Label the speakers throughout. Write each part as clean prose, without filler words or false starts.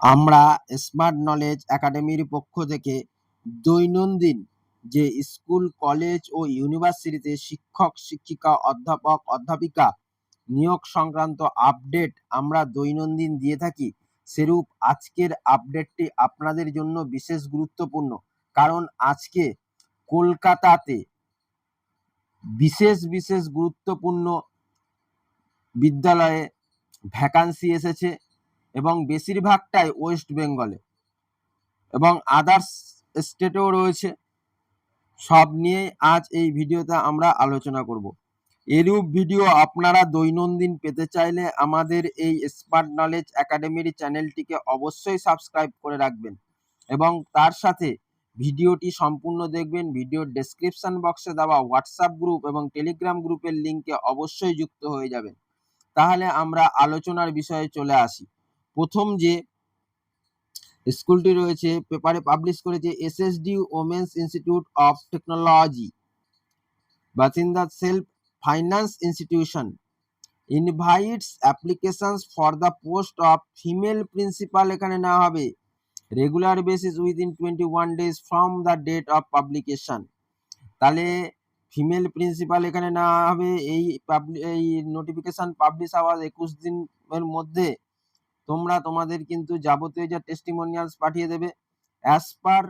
Speaker 1: আমরা smart knowledge একাডেমির পক্ষ থেকে দৈনন্দিন যে স্কুল, কলেজ ও ইউনিভার্সিটিতে শিক্ষক, শিক্ষিকা, অধ্যাপক, অধ্যাপিকা নিয়োগ সংক্রান্ত আপডেট আমরা দৈনন্দিন দিয়ে থাকি। সেরূপ আজকের আপডেটটি আপনাদের জন্য বিশেষ গুরুত্বপূর্ণ, কারণ আজকে কলকাতাতে বিশেষ গুরুত্বপূর্ণ বিদ্যালয়ে ভ্যাকান্সি এসেছে এবং বেশিরভাগটাই ওয়েস্ট বেঙ্গলে এবং আদার্স স্টেটেও রয়েছে। সব নিয়ে আজ এই ভিডিওতে আমরা আলোচনা করব। এরূপ ভিডিও আপনারা দৈনন্দিন পেতে চাইলে আমাদের এই স্মার্ট নলেজ একাডেমির চ্যানেলটিকে অবশ্যই সাবস্ক্রাইব করে রাখবেন এবং তার সাথে ভিডিওটি সম্পূর্ণ দেখবেন। ভিডিওর ডেসক্রিপশন বক্সে দেওয়া হোয়াটসঅ্যাপ গ্রুপ এবং টেলিগ্রাম গ্রুপের লিঙ্কে অবশ্যই যুক্ত হয়ে যাবেন। তাহলে আমরা আলোচনার বিষয়ে চলে আসি। প্রথম যে স্কুলটি রয়েছে, পেপারে পাবলিশ করেছে SSD women's institute of technology, বাসিন্দা self finance institution invites applications for the post of female principal. এখানে না হবে regular basis within 21 days from the date of publication. তাহলে ফিমেল প্রিন্সিপাল এখানে না হবে। এই নোটিফিকেশন পাবলিশ হওয়ার 21 দিনের মধ্যে তোমরা তোমাদের কিন্তু যাবতীয় যা টেস্টিমোনিয়ালস পাঠিয়ে দেবে। As per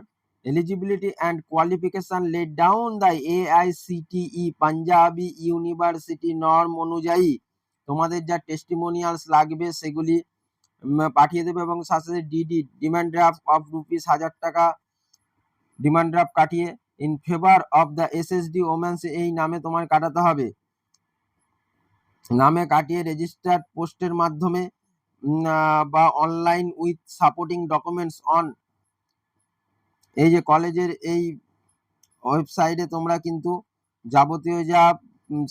Speaker 1: eligibility and qualification laid down the AICTE Punjabi university norm অনুযায়ী তোমাদের যা টেস্টিমোনিয়ালস লাগবে সেগুলি পাঠিয়ে দেবে এবং সাথে demand draft of ₹1000 demand draft কাটিয়ে in favour of the SSD women's এই নামে তোমার কাটাতে হবে। নামে কাটিয়ে রেজিস্টার্ড পোস্টের মাধ্যমে বা online with supporting documents on এই যে কলেজের এই ওয়েবসাইটে তোমরা কিন্তু যাবতীয় যা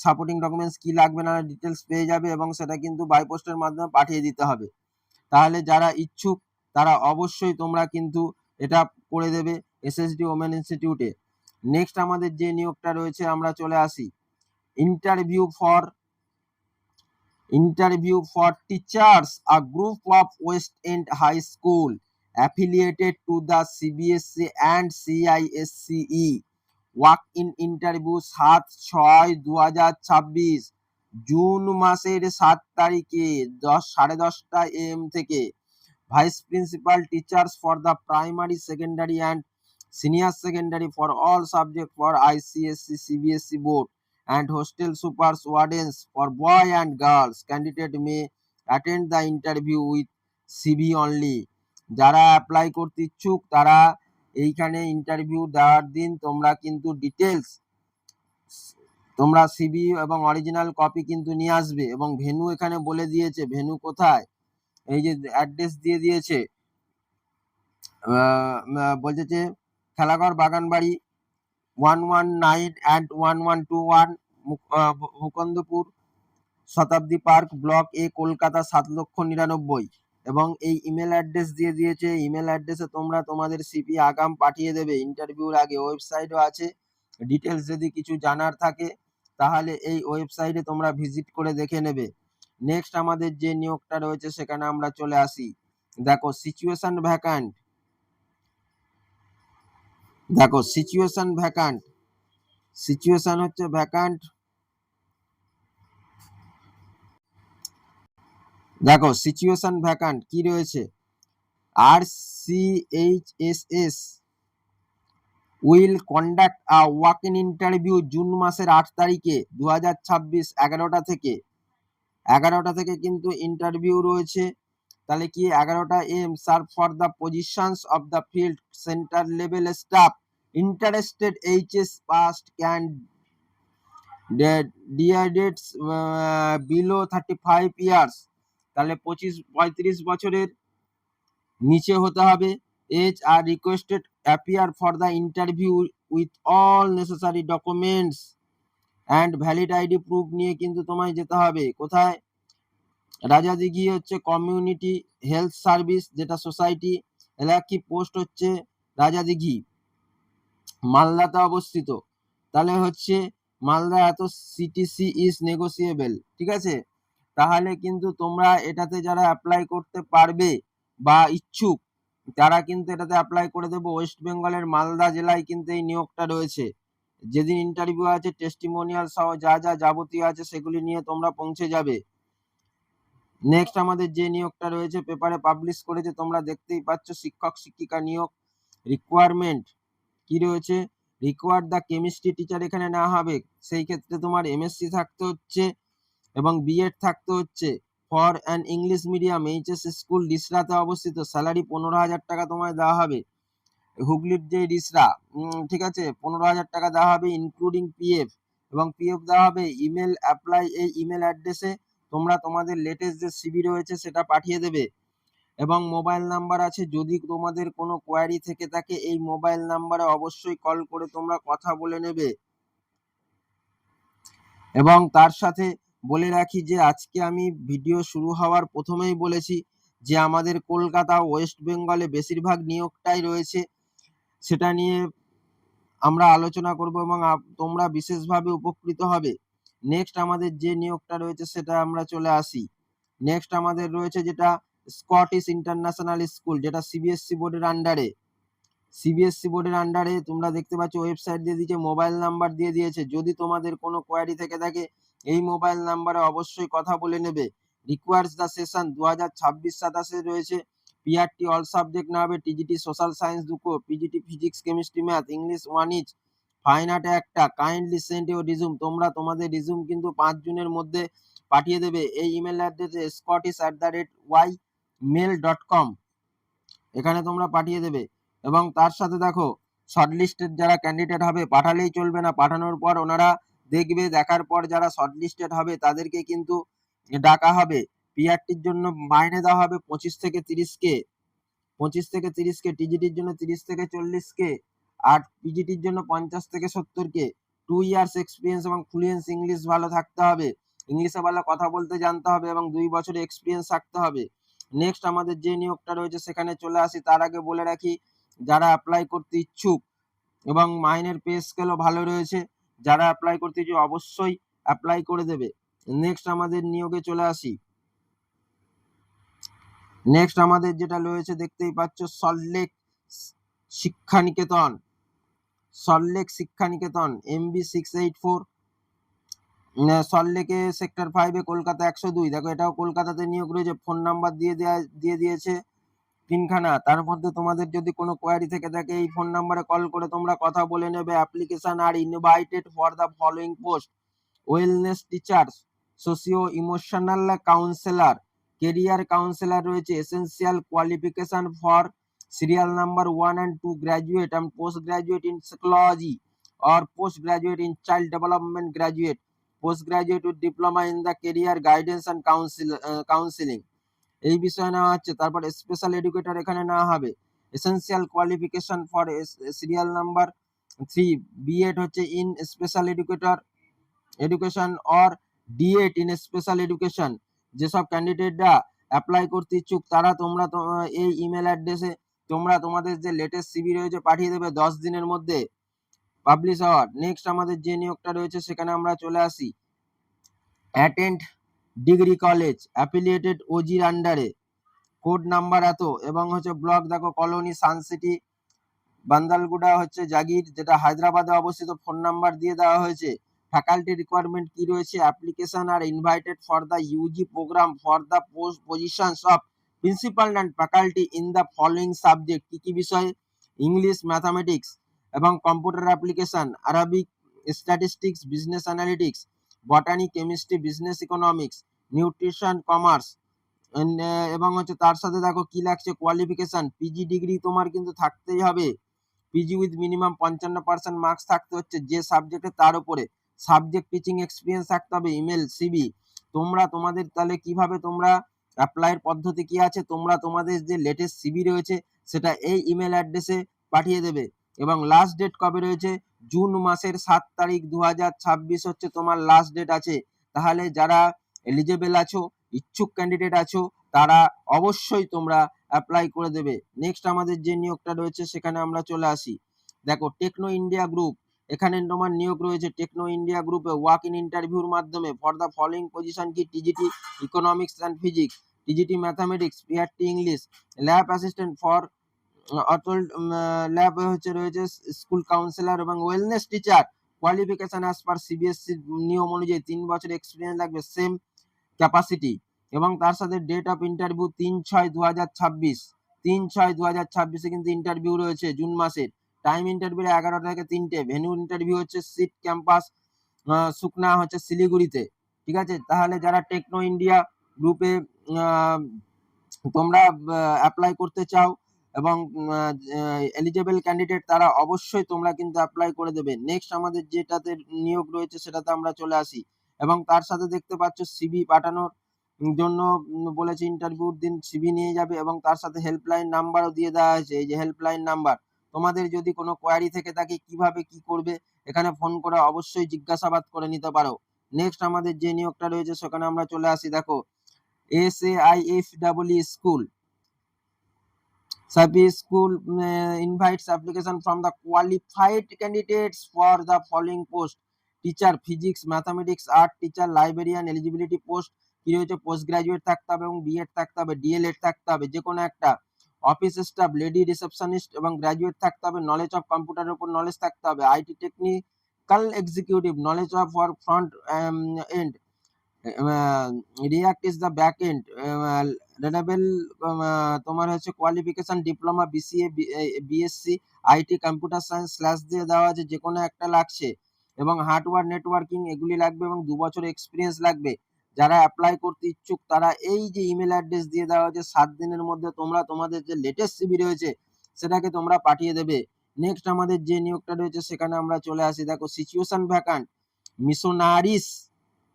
Speaker 1: সাপোর্টিং ডকুমেন্টস কি লাগবে না ডিটেলস পেয়ে যাবে এবং সেটা কিন্তু বাই পোস্টের মাধ্যমে পাঠিয়ে দিতে হবে। তাহলে যারা ইচ্ছুক তারা অবশ্যই তোমরা কিন্তু এটা করে দেবে এসএসডি ওমেন ইনস্টিটিউটে। নেক্সট আমাদের যে নিয়োগটা রয়েছে আমরা চলে আসি। Interview for teachers, a group of West End High School affiliated to the CBSE and CISCE. Walk-in interview 7/6/2026 June মাসের 7 তারিখে 10:30 AM থেকে vice principal teachers for the primary, secondary and senior secondary for all subject for ICSE CBSE board and hostel supers wardens for boy and girls. Candidate may attend the interview with CV only. যারা apply করতে ইচ্ছুক তারা এইখানে interview দেওয়ার দিন তোমরা কিন্তু details তোমরা সিভি এবং অরিজিনাল কপি কিন্তু নিয়ে আসবে এবং ভেন্যু এখানে বলে দিয়েছে। ভেন্যু কোথায়, এই যে অ্যাড্রেস দিয়ে দিয়েছে, বলছে খেলাঘর বাগানবাড়ি 119 and 1121 Mukundapur Shatabdi park block এ কলকাতা 7,99,000 এবং এই ইমেল অ্যাড্রেস দিয়ে দিয়েছে। ইমেল অ্যাড্রেসে তোমরা তোমাদের সিপি আগাম পাঠিয়ে দেবে ইন্টারভিউর আগে। ওয়েবসাইটও আছে, ডিটেলস যদি কিছু জানার থাকে তাহলে এই ওয়েবসাইটে তোমরা ভিজিট করে দেখে নেবে। নেক্সট আমাদের যে নিয়োগটা রয়েছে সেখানে আমরা চলে আসি। দেখো সিচুয়েশন ভ্যাকান্ট, দেখো সিচুয়েশন ভ্যাকান্ট, সিচুয়েশন হচ্ছে ভ্যাকান্ট। দেখো সিচুয়েশন ভ্যাকান্ট কি রয়েছে। RCHSS will conduct a walk in interview June মাসের 8 তারিখে 2026 11টা থেকে কিন্তু ইন্টারভিউ রয়েছে। তাহলে কি 11টা AM serve for the positions of the field centre level staff interested HS passed candidates below 35 years. তাহলে 35 বছরের নিচে হতে হবে। Age are requested appear for the interview with all necessary documents and valid ID proof নিয়ে কিন্তু তোমায় যেতে হবে। কোথায়, রাজাদিঘি হচ্ছে কমিউনিটি হেলথ সার্ভিস যেটা সোসাইটি, এলাকি পোস্ট হচ্ছে রাজাদিঘি, মালদাতে অবস্থিত। তাহলে হচ্ছে মালদা এত CTC ইজ নেগোসিয়েবল, ঠিক আছে। তাহলে কিন্তু তোমরা এটাতে যারা অ্যাপ্লাই করতে পারবে বা ইচ্ছুক তারা কিন্তু এটাতে অ্যাপ্লাই করে দেবো। ওয়েস্ট বেঙ্গলের মালদা জেলায় কিন্তু এই নিয়োগটা রয়েছে। যেদিন ইন্টারভিউ আছে টেস্টিমোনিয়াল সহ যা যা যাবতীয় আছে সেগুলি নিয়ে তোমরা পৌঁছে যাবে। নেক্সট আমাদের যে নিয়োগটা রয়েছে পেপারে পাবলিশ করেছে, তোমরা দেখতেই পাচ্ছ, শিক্ষক শিক্ষিকা নিয়োগ। রিকোয়ারমেন্ট কি রয়েছে, রিকোয়ার্ড দ্য কেমিস্ট্রি টিচার এখানে না হবে, সেই ক্ষেত্রে তোমার এমএসসি থাকতে হচ্ছে এবং বিএড থাকতে হচ্ছে। For an English medium HS school ডিসরাতে অবস্থিত, স্যালারি 15,000 টাকা তোমায় দেওয়া হবে। হুগলির যে ডিসরা, ঠিক আছে, 15,000 টাকা দেওয়া হবে ইনক্লুডিং পিএফ, এবং পিএফ দেওয়া হবে। ইমেল অ্যাপ্লাই, এই ইমেল অ্যাড্রেসে তোমরা তোমাদের লেটেস্ট যে সিভি রয়েছে সেটা পাঠিয়ে দেবে, এবং মোবাইল নাম্বার আছে, যদি তোমাদের কোনো কোয়ারি থেকে থাকে এই মোবাইল নাম্বারে অবশ্যই কল করে তোমরা কথা বলে নেবে। এবং তার সাথে বলে রাখি যে আজকে আমি ভিডিও শুরু হওয়ার প্রথমেই বলেছি যে আমাদের কলকাতা ওয়েস্ট বেঙ্গলে বেশিরভাগ নিয়োগটাই রয়েছে, সেটা নিয়ে আমরা আলোচনা করব এবং তোমরা বিশেষভাবে উপকৃত হবে। নেক্সট আমাদের যে নিয়োগটা রয়েছে সেটা আমরা চলে আসি। নেক্সট আমাদের রয়েছে যেটা স্কটিশ ইন্টারন্যাশনাল স্কুল, যেটা সিবিএসসি বোর্ডের আন্ডারে। সিবিএসসি বোর্ডের আন্ডারে তোমরা দেখতে পাচ্ছ ওয়েবসাইট দিয়ে দিয়েছে, মোবাইল নাম্বার দিয়ে দিয়েছে, যদি তোমাদের কোনো কোয়ারি থেকে থাকে এই মোবাইল নাম্বারে অবশ্যই কথা বলে নেবে। রিকোয়ার্স দ্য সেশন 2026-27 রয়েছে। পিআরটি অল সাবজেক্ট না হবে, TGT social science 2, PGT physics chemistry math English 1 each, fine আর্টে 1টা। কাইন্ডলি সেন্ড ইউর রিজুম, তোমরা তোমাদের রিজুম কিন্তু 5 জুনের মধ্যে পাঠিয়ে দেবে এই ইমেল অ্যাড্রেসে scottish@ymail.com, এখানে তোমরা পাঠিয়ে দেবে। এবং তার সাথে দেখো শর্টলিস্টেড যারা ক্যান্ডিডেট হবে, পাঠালেই চলবে না, পাঠানোর পর ওনারা দেখবে, দেখার পর যারা শর্টলিস্টেড হবে তাদেরকে কিন্তু ডাকা হবে। পিআরটির জন্য মাইনে দেওয়া হবে 25 থেকে 30K, 25 থেকে 30K, টিজিটির জন্য 30 থেকে 40K, আর পিজিটির জন্য 50 থেকে 70K। 2 ইয়ার্স এক্সপিরিয়েন্স এবং ফ্লুয়েন্স ইংলিশ ভালো থাকতে হবে, ইংলিশে ভালো কথা বলতে জানতে হবে এবং 2 বছরের এক্সপিরিয়েন্স থাকতে হবে। নেক্সট আমাদের যে নিয়োগটা রয়েছে সেখানে চলে আসি। তার আগে বলে রাখি যারা অ্যাপ্লাই করতে ইচ্ছুক এবং মাইনের পে স্কেলও ভালো রয়েছে, যারা অ্যাপ্লাই করতে ইচ্ছুক অবশ্যই অ্যাপ্লাই করে দেবে। নেক্সট আমাদের নিয়োগে চলে আসি। নেক্সট আমাদের যেটা রয়েছে দেখতেই পাচ্ছ সল্টলেক শিক্ষানিকেতন, সল্টলেক শিক্ষানিকেতন MB 684, সল্টলেকে সেক্টর 5-এ, কলকাতা 102। দেখো এটাও কলকাতাতে নিয়োগ রয়েছে। ফোন নাম্বার দিয়ে দিয়েছে 3খানা, তার মধ্যে তোমাদের যদি কোনো কোয়ারি থেকে থাকে এই ফোন নাম্বারে কল করে তোমরা কথা বলে নেবে। Application are invited for the following post: wellness teacher, socio emotional counsellor, career counsellor রয়েছে। Essential qualification for serial number 1 and 2, graduate and post graduate in psychology or post graduate in child development, graduate, post graduate with diploma in the career guidance and counselling, এই বিষয়ে নেওয়া হচ্ছে। তারপর special educator এখানে নেওয়া হবে। Essential qualification for serial number 3, BEd হচ্ছে in special education or DEd in special education. যেসব ক্যান্ডিডেটরা অ্যাপ্লাই করতে ইচ্ছুক তারা তোমরা এই ইমেল অ্যাড্রেসে তোমরা তোমাদের যে লেটেস্ট সিভি রয়েছে পাঠিয়ে দেবে 10 দিনের মধ্যে পাবলিশ হওয়ার। নেক্সট আমাদের যে নিয়োগটা রয়েছে সেখানে আমরা চলে আসি। অ্যাটেন্ড ডিগ্রি কলেজ অ্যাফিলিয়েটেড ওজির আন্ডারে, কোড নাম্বার এত, এবং হচ্ছে ব্লক দেখো কলোনি সানসিটি বান্দালগুড়া হচ্ছে জাগির, যেটা হায়দ্রাবাদে অবস্থিত। ফোন নাম্বার দিয়ে দেওয়া হয়েছে। ফ্যাকাল্টি রিকোয়ারমেন্ট কি রয়েছে, application are invited for the UG program for the post positions of principal and faculty in the following subject, কি কি বিষয়ে, ইংলিশ, ম্যাথামেটিক্স এবং computer application, Arabic, statistics, business analytics, botany, chemistry, business economics, nutrition, commerce. এবং হচ্ছে তার সাথে দেখো কি লাগছে, কোয়ালিফিকেশন পিজি ডিগ্রি তোমার কিন্তু থাকতেই হবে। পিজি উইথ মিনিমাম 55% মার্কস থাকতে হচ্ছে যে সাবজেক্টে, তার উপরে সাবজেক্ট টিচিং এক্সপিরিয়েন্স থাকতে হবে। ইমেল সিবি, তোমরা তোমাদের তাহলে কিভাবে তোমরা অ্যাপ্লাইয়ের পদ্ধতি কি আছে, তোমরা তোমাদের যে লেটেস্ট সিবি রয়েছে সেটা এই ইমেল অ্যাড্রেসে পাঠিয়ে দেবে। এবং লাস্ট ডেট কবে রয়েছে, জুন মাসের 7 তারিখ 2026 হচ্ছে তোমার লাস্ট ডেট আছে। তাহলে যারা এলিজেবল আছো, ইচ্ছুক ক্যান্ডিডেট আছো, তারা অবশ্যই তোমরা অ্যাপ্লাই করে দেবে। নেক্সট আমাদের যে নিয়োগটা রয়েছে সেখানে আমরা চলে আসি। দেখো টেকনো ইন্ডিয়া গ্রুপ, এখানে তোমার নিয়োগ রয়েছে। টেকনো ইন্ডিয়া গ্রুপে ওয়াক ইন ইন্টারভিউর মাধ্যমে ফর দ্য ফলোইং পজিশন কি, TGT economics and physics, TGT mathematics, PRT English, lab assistant for Atal lab রয়েছে স্কুল কাউন্সিলর এবং wellness teacher. Qualification as per CBSE নিয়ম অনুযায়ী 3 বছর এক্সপিরিয়েন্স লাগবে, সেম ক্যাপাসিটি। এবং তার সাথে ডেট অফ ইন্টারভিউ 3/6/2026, 3/6/2026 কিন্তু ইন্টারভিউ রয়েছে জুন মাসের। টাইম ইন্টারভিউ 11টা থেকে 3টে। ভেন্যু ইন্টারভিউ সিট ক্যাম্পাস সুকনা শিলিগুড়িতে। ঠিক আছে, তাহলে যারা টেকনো ইন্ডিয়া গ্রুপে তোমরা অ্যাপ্লাই করতে চাও এবং এলিজেবল ক্যান্ডিডেট, তারা অবশ্যই তোমরা কিন্তু অ্যাপ্লাই করে দেবে। নেক্সট আমাদের যেটাতে নিয়োগ রয়েছে সেটাতে আমরা চলে আসি। এবং তার সাথে দেখতে পাচ্ছ সিভি পাঠানোর জন্য বলেছে ইন্টারভিউর দিন সিভি নিয়ে যাবে, এবং তার সাথে হেল্পলাইন নাম্বারও দিয়ে দেওয়া হয়েছে। এই যে হেল্পলাইন নাম্বার, তোমাদের যদি কোনো কোয়ারি থেকে থাকে কিভাবে কি করবে, এখানে ফোন করে অবশ্যই জিজ্ঞাসাবাদ করে নিতে পারো। নেক্সট আমাদের যে নিয়োগটা রয়েছে সেখানে আমরা চলে আসি। দেখো, SAIFEE school service school invites application from the qualified candidates for the following post: teacher physics, mathematics, art teacher, librarian। eligibility post কি রয়েছে, পোস্ট গ্রাজুয়েট থাকতে হবে এবং বিএড থাকতে হবে, ডিএলএড থাকতে হবে যে কোনো একটা। অফিস স্টাফ, লেডি রিসেপশনিস্ট এবং গ্রাজুয়েট থাকতে হবে। নলেজ অফ কম্পিউটারের উপর নলেজ থাকতে হবে। IT technical executive, knowledge of for front end, React is the back end. রেলেবেল তোমার qualification diploma, BCA, BSc, IT, computer science slash দিয়ে দেওয়া আছে, যে কোনো একটা লাগছে। এবং হার্ডওয়্যার নেটওয়ার্কিং এগুলি লাগবে এবং 2 বছর এক্সপিরিয়েন্স লাগবে। যারা অ্যাপ্লাই করতে ইচ্ছুক তারা এই যে ইমেল অ্যাড্রেস দিয়ে দেওয়া আছে, 7 দিনের মধ্যে তোমরা তোমাদের যে লেটেস্ট সিভি রয়েছে সেটাকে তোমরা পাঠিয়ে দেবে। নেক্সট আমাদের যে নিয়োগটা রয়েছে সেখানে আমরা চলে আসি। দেখো, situation vacant,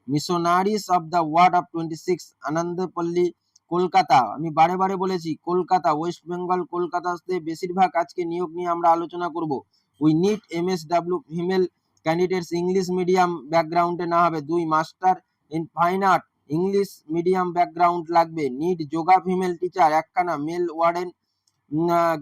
Speaker 1: missionaries of the word of 26, Anandapalli, Kolkata. আমি বারে বারে বলেছি কলকাতা, ওয়েস্ট বেঙ্গল, কলকাতাতে বেশিরভাগ আজকে নিয়োগ নিয়ে আমরা আলোচনা করব। We need MSW female candidates, English medium ব্যাকগ্রাউন্ডে না হবে। 2, master in fine art, English medium background লাগবে। নিড যোগা ফিমেল টিচার একখানা। Male warden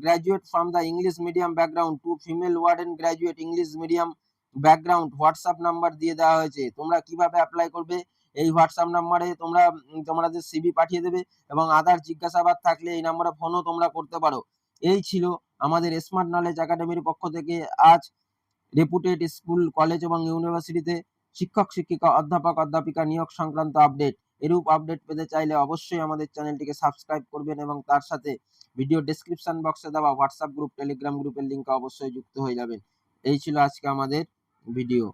Speaker 1: graduate from the English medium background. 2 female warden graduate, English medium background. WhatsApp number দিয়ে দেওয়া হয়েছে। তোমরা কিভাবে অ্যাপ্লাই করবে, এই হোয়াটসঅ্যাপ নাম্বারে তোমরা তোমাদের সিভি পাঠিয়ে দেবে, এবং আদার জিজ্ঞাসাবাদ থাকলে এই নাম্বারে ফোনও তোমরা করতে পারো। এই ছিল আমাদের স্মার্ট নলেজ একাডেমির পক্ষ থেকে আজ রেপুটেড স্কুল, কলেজ এবং ইউনিভার্সিটিতে শিক্ষক শিক্ষিকা, অধ্যাপক অধ্যাপিকা নিয়োগ সংক্রান্ত আপডেট। এরূপ আপডেট পেতে চাইলে অবশ্যই আমাদের চ্যানেলটিকে সাবস্ক্রাইব করবেন এবং তার সাথে ভিডিও ডেসক্রিপশন বক্সে দেওয়া হোয়াটসঅ্যাপ গ্রুপ, টেলিগ্রাম গ্রুপের লিঙ্কে অবশ্যই যুক্ত হয়ে যাবেন। এই ছিল আজকে আমাদের ভিডিও।